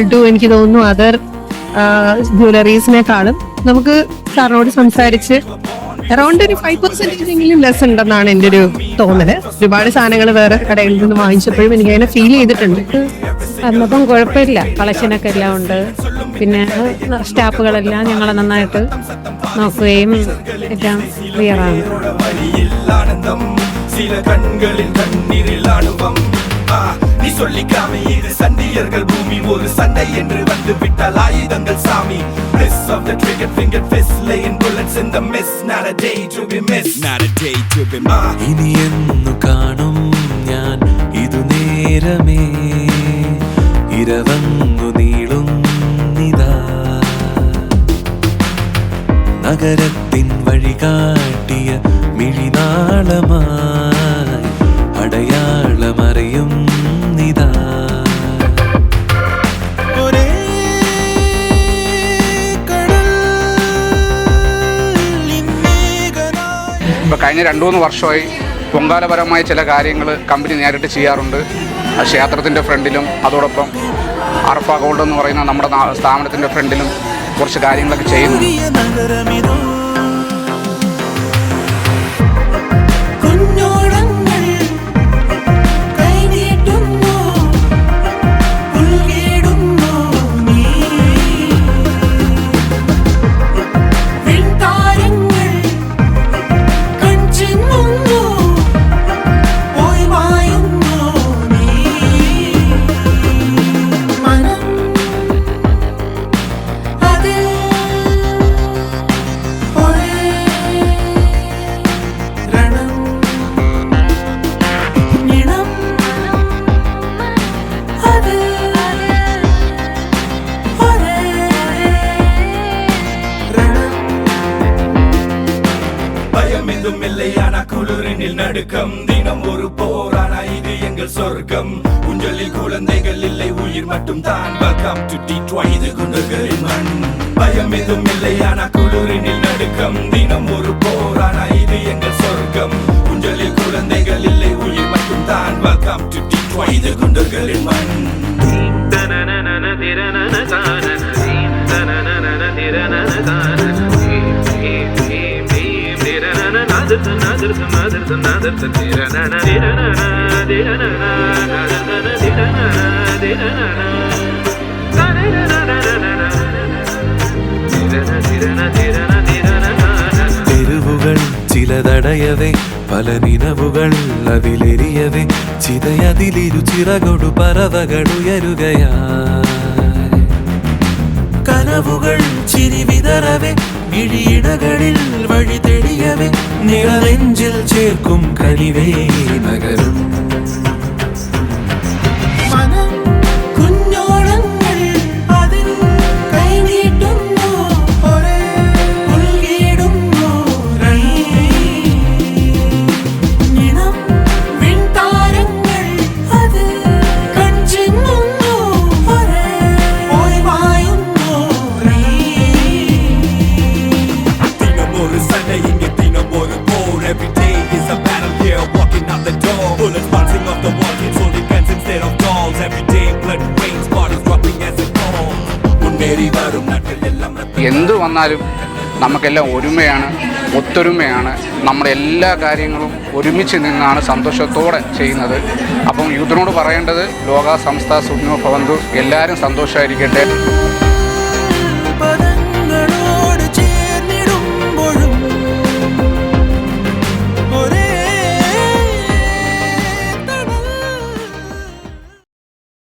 Comparable to എനിക്ക് തോന്നുന്നു other ജ്വല്ലറീസിനെക്കാളും നമുക്ക് സാറിനോട് സംസാരിച്ച് അറൗണ്ട് ഒരു 5% എങ്കിലും ലെസ് ഉണ്ടെന്നാണ് എൻ്റെ ഒരു തോന്നല്. ഒരുപാട് സാധനങ്ങൾ വേറെ കടകളിൽ നിന്ന് വാങ്ങിച്ചപ്പോഴും എനിക്ക് അങ്ങനെ ഫീൽ ചെയ്തിട്ടുണ്ട്. വന്നപ്പം കുഴപ്പമില്ല, കളക്ഷനൊക്കെ എല്ലാം ഉണ്ട്. പിന്നെ സ്റ്റാഫുകളെല്ലാം ഞങ്ങളെ നന്നായിട്ട് നോക്കുകയും എല്ലാം ക്ലിയറാണ്. நீ சொல்லிக்காம இது சண்டியர்கள் பூமி ஒரு சண்டை என்று வந்து விட்டால் ஆயுதங்கள் சாமி. Press of the trigger finger fist laying bullets in the mist. Not a day to be missed. Not a day to be missed. ഇനി എന്നു കാണും ഞാൻ ഇതു നേരമേ ഇരവങ്ങു നീളുന്നിതാ നഗരത്തിൻ വഴി കാട്ടിയ മിഴിനാളമായി അടയാളമറിയും നിതാ. ഇപ്പോൾ കഴിഞ്ഞ 2-3 വർഷമായി പൊങ്കാലപരമായ ചില കാര്യങ്ങൾ കമ്പനി നേരിട്ട് ചെയ്യാറുണ്ട്. ക്ഷേത്രത്തിൻ്റെ ഫ്രണ്ടിലും അതോടൊപ്പം അർഫ ഗോൾഡ് എന്ന് പറയുന്ന നമ്മുടെ സ്ഥാപനത്തിൻ്റെ ഫ്രണ്ടിലും കുറച്ച് കാര്യങ്ങളൊക്കെ ചെയ്യുന്നു. நடுக்கம் தினம் ஒரு போரானா இது எங்கள் சொர்க்கம். ஊஞ்சலில் குழந்தைகள் இல்லை, உயிர் மட்டும் தான். Welcome to Detroit, இது குண்டர்களின் மண். பயம் எதுவும் இல்லை, ஆனா குளிரினில் நடுக்கம். தினம் ஒரு போரானா இது எங்கள் சொர்க்கம். ஊஞ்சலில் குழந்தைகள் இல்லை, உயிர் மட்டும் தான். Welcome to Detroit, இது குண்டர்களின் மண். തെരുവുകൾ ചിലതടയവേ പല നിലവുകൾ അതിലെരിയവേ ചിതയതിലിരു ചിറകൊടു പറവകളുയരുകയാ കനവുകൾ ചിരി വിതറവേ മിഴിയിടകളിൽ വഴി തെളിയവേ നിറനെഞ്ചിൽ ചേർക്കും കനിവേ നഗരം. എന്തു വന്നാലും നമുക്കെല്ലാം ഒരുമയാണ്, ഒത്തൊരുമയാണ്. നമ്മുടെ എല്ലാ കാര്യങ്ങളും ഒരുമിച്ച് നിന്നാണ് സന്തോഷത്തോടെ ചെയ്യുന്നത്. അപ്പം യൂത്തിനോട് പറയേണ്ടത് ലോക സംസ്ഥ സുഖ്നോ ഭവന്തു, എല്ലാവരും സന്തോഷമായിരിക്കട്ടെ.